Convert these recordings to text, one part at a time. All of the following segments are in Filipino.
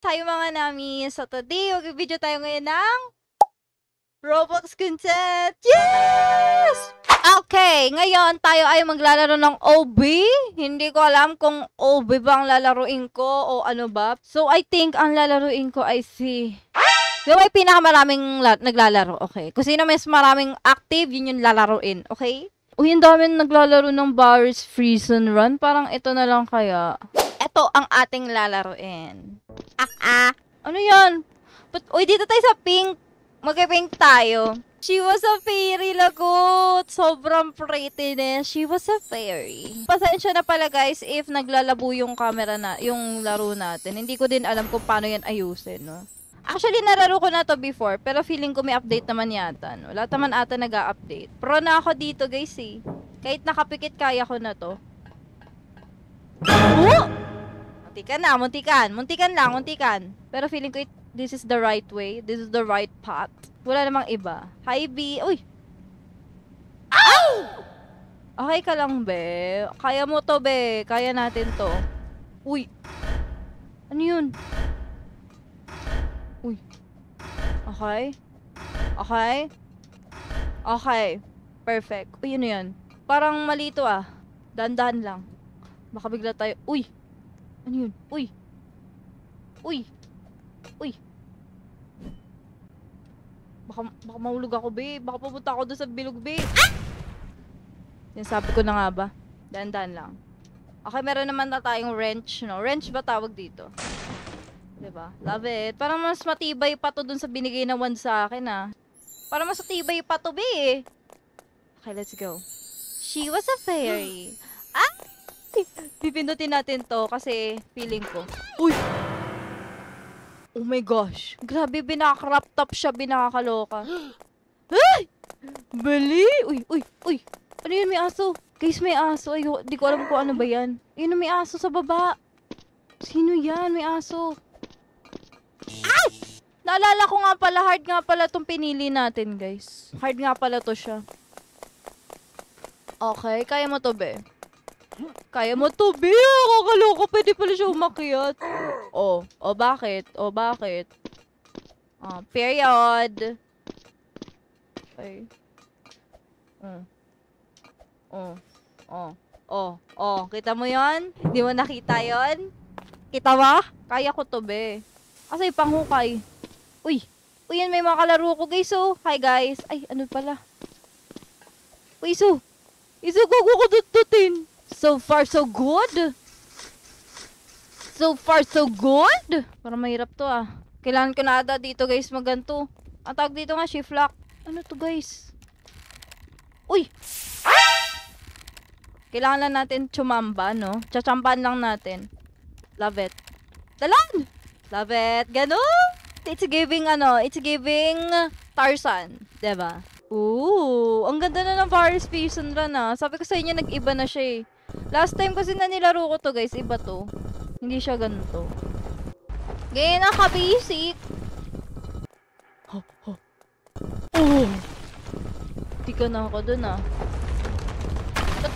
Tayo mga nami. So today, mag-video tayo ngayon ng Roblox content. Yes! Okay, ngayon tayo ay maglalaro ng OB. Hindi ko alam kung OB ba ang lalaruin ko o ano ba. So I think ang lalaruin ko ay si... Yung may pinakamaraming naglalaro, okay? Kung sino mas maraming active, yun yung lalaruin, okay? Uy, ang dami naglalaro ng Barry's Freeze and Run. Parang ito na lang kaya. Ito ang ating lalaruin. Ano yan? Uy, dito tayo sa pink. Mag-pink tayo. She was a fairy, lagot. Sobrang prettiness. She was a fairy. Pasensya na pala guys if naglalabo yung camera na, yung laro natin. Hindi ko din alam kung paano yan ayusin, no? Actually, nararo ko na to before, pero feeling ko may update naman yata, no? Lahat naman ata nag-a-update. Pro na ako dito, guys, eh. Kahit nakapikit, kaya ko na to. Oh! Muntikan na, muntikan lang. Pero feeling ko this is the right way. This is the right path. Wala namang iba. Hi, B. Uy! Ow! Okay ka lang, be. Kaya mo to, be. Kaya natin to. Uy! Ano yun? Uy. Okay. Perfect. Uy, ano yan? Parang malito ah. Dahan-dahan lang. Baka bigla tayo. Uy! Ano yun? Uy! Baka mahulog ako, be. Baka pupunta ako doon sa bilog, be. Yan, sabi ko na nga ba? Dahan-dahan lang. Okay, meron naman na tayong wrench, no? Wrench ba tawag dito? Diba? Love it. Parang mas matibay pa to dun sa binigay na one sa akin, ah. Parang mas matibay pa to, be. Okay, let's go. She was a fairy. Pipindutin natin to kasi feeling ko. Uy! Oh my gosh. Grabe, binakrap top siya, binakakaloka. Ay! Bali! Uy! Ano yun, may aso? Guys, may aso. Ay, di ko alam kung ano ba yan. Ayun, may aso sa baba. Sino yan? May aso. Ay! Naalala ko nga pala, hard nga pala tong pinili natin, guys. Hard nga pala to siya. Okay, kaya mo to, be. Kaya mo to, be. Kakaloka, pwede pala siya umakyat. Bakit? Period. Okay. Kita mo yon? Di mo nakita yon? Kita ba? Kaya ko to, be. Asa yung panghukay? Uy, yan may mga kalaro ko, guys, oh. Hi, guys. Ay, ano pala? Uy, Isu, gugu ko dututin. So far, so good. Parang mahirap to, ah. Kailangan ko na ata dito, guys, maganto. Ang tawag dito nga, shift lock. Ano to, guys? Uy! Kailangan lang natin chumamba, no? Chachampan lang natin. Love it. Dalan! Love it. Ganun! It's giving Tarzan. Diba? Ooh, ang ganda na ng Barry's Freeze and Run, ah. Sabi ko sa inyo, nag-iba na siya, eh. Last time kasi na nilaro ko to, guys, iba to. Hindi siya ganito. Ganyan na ka-basic. Di ka na ako dun, ah. Ba't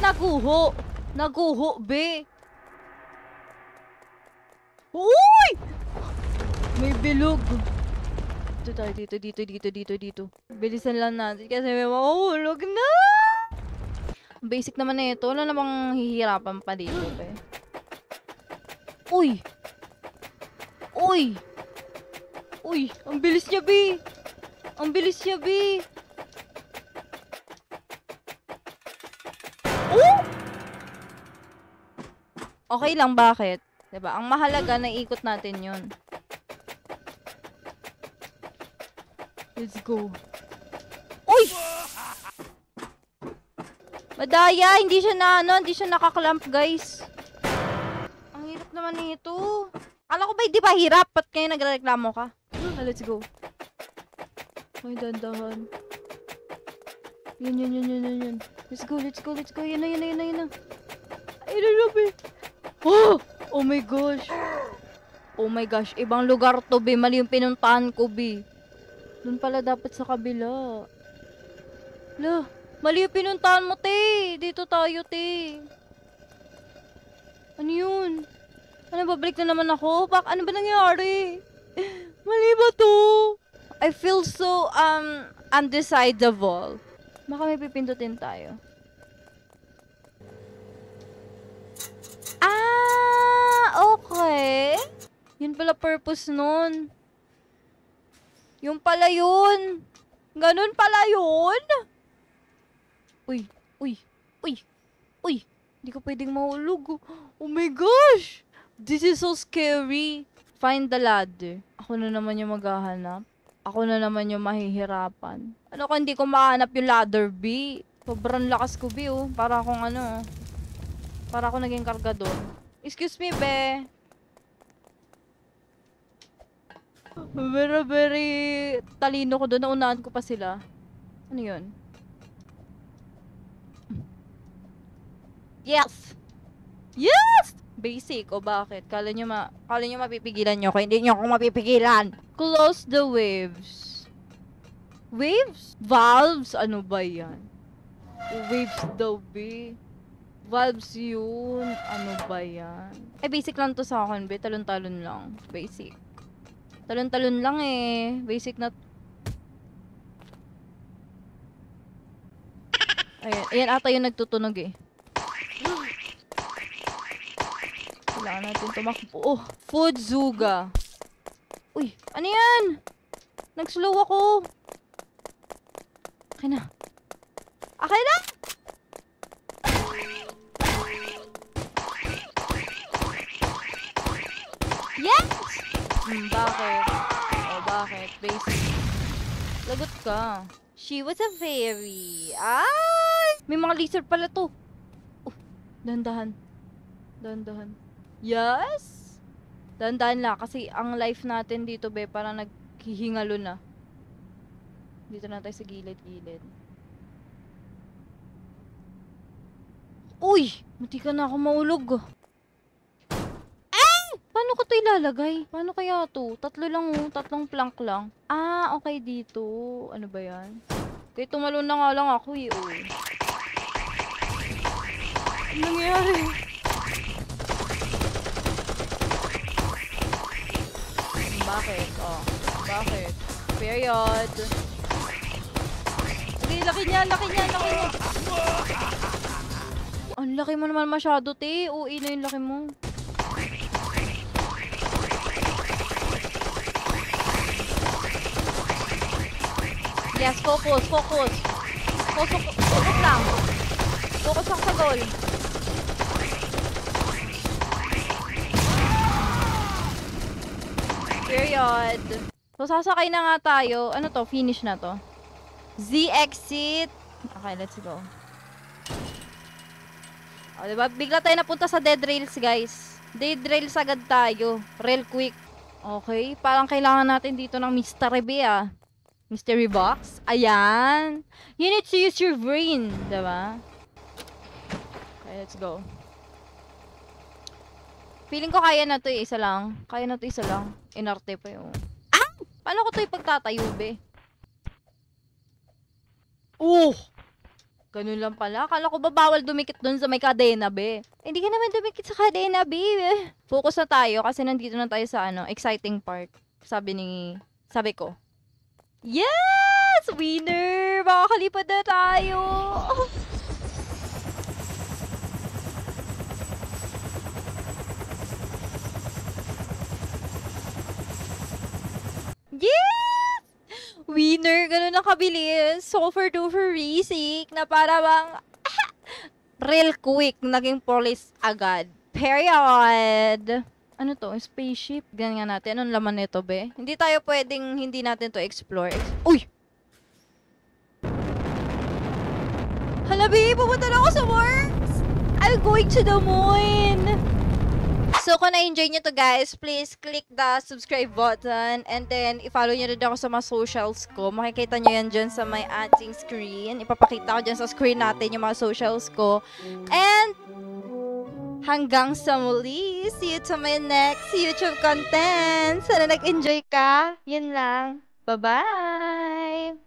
naguho, be? Uy! May bilog. Dito tayo, dito. Bilisan lang natin kasi may mahuhulog na. Basic naman na ito. Wala namang hihirapan pa dito, be. Uy! Ang bilis niya, be. Oh! Okay lang, bakit? Diba? Ang mahalaga na ikot natin yun. Let's go. Uy! Madaya, hindi siya nakaklamp, guys. Ang hirap naman nito. Kala ko ba hindi pa hirap? Ba't kayo nagreklamo ka? Let's go. Ay, dandahan. Yun. Let's go. Yan na. Ay, lalabi. Oh my gosh. Ibang lugar to, be. Mali yung pinuntahan ko, be. Doon pala dapat sa kabila. Mali yung pinuntahan mo, te. Dito tayo, te. Ano yun? Ano, babalik na naman ako? Ano ba nangyari? Mali ba to? I feel so, undecidable. Baka may pipindutin tayo. Okay. Yun pala purpose nun. Yung pala yun. Ganun pala yun. Uy. Hindi ko pwedeng mahulog. Oh my gosh. This is so scary. Find the ladder. Ako na naman yung maghahanap. Ako na naman yung mahihirapan. Ano kung hindi ko mahanap yung ladder, B? Sobrang lakas ko, B, oh. Para akong para ako naging kargador. Excuse me, be. Very talino ko doon. Naunahan ko pa sila. Ano yun? Yes! Yes! Basic. O bakit? Kala nyo mapipigilan nyo ako. Hindi nyo ako mapipigilan. Close the waves. Waves? Valves? Ano ba yan? Waves daw, be. Valves yun. Ano ba yan? Eh, basic lang to sa akin, be. Talon-talon lang. Basic. Talon-talon lang eh. Basic na... Ayan ata yung nagtutunog eh. Kailangan natin tumakbo. Oh, food zuga. Uy, ano yan? Nag-slow ako. Akin na. Akin na! Yes! Bakit? Oh, bakit? Basic. Lagot ka. She was a fairy. Ay! May mga lizard pala to. Oh, dahan-dahan. Dahan-dahan. Yes! Dahan-dahan lang. Kasi ang life natin dito, be, parang naghihingalo na. Dito na tayo sa gilid-gilid. Uy! Munti ka na ako maulog. Paano ko ito ilalagay? Paano kaya to? Tatlo lang oh. Tatlong plank lang. Okay dito. Ano ba yan? Kaya tumalon na nga lang ako eh. Oh. Ano nangyari? Bakit? Oh. Bakit? Period. Okay, laki niya. Ang laki mo naman masyado, te. Uwi na yung laki mo. Yes, focus. Focus lang. Focus lang sa goal. Period. So, sasakay na nga tayo. Ano to? Finish na to. Z exit. Okay, let's go. O, diba? Bigla tayo napunta sa dead rails, guys. Dead rails agad tayo. Real quick. Okay. Parang kailangan natin dito ng mystery B, ah. Mystery box. Ayan. You need to use your brain. Diba? Okay, let's go. Feeling ko kaya na to eh. Isa lang. Kaya na to isa lang. Inarte pa yung... Paano ko to ipagtatayo, be? Ganun lang pala. Akala ko ba bawal dumikit dun sa may kadena, be? Hindi ka naman dumikit sa kadena, be. Focus na tayo kasi nandito na tayo sa exciting part. Sabi ko. Yes! Winner! Makakalipad na tayo! Yes! Winner! Ganun ang kabilis. Super duper basic na para bang real quick naging police agad. Period! Ano to? Spaceship? Ganyan nga natin. Anong laman nito, be? Hindi tayo pwedeng hindi natin to explore. Uy! Hala, be! Pupunta na ako sa works! I'm going to the moon! So, kung na-enjoy nyo to, guys, please click the subscribe button and then i-follow nyo rin ako sa mga socials ko. Makikita nyo yan dyan sa my ating screen. Ipapakita ko dyan sa screen natin yung mga socials ko. And... hanggang sa muli. See you to my next YouTube content. Sana nag-enjoy ka. Yun lang. Bye-bye!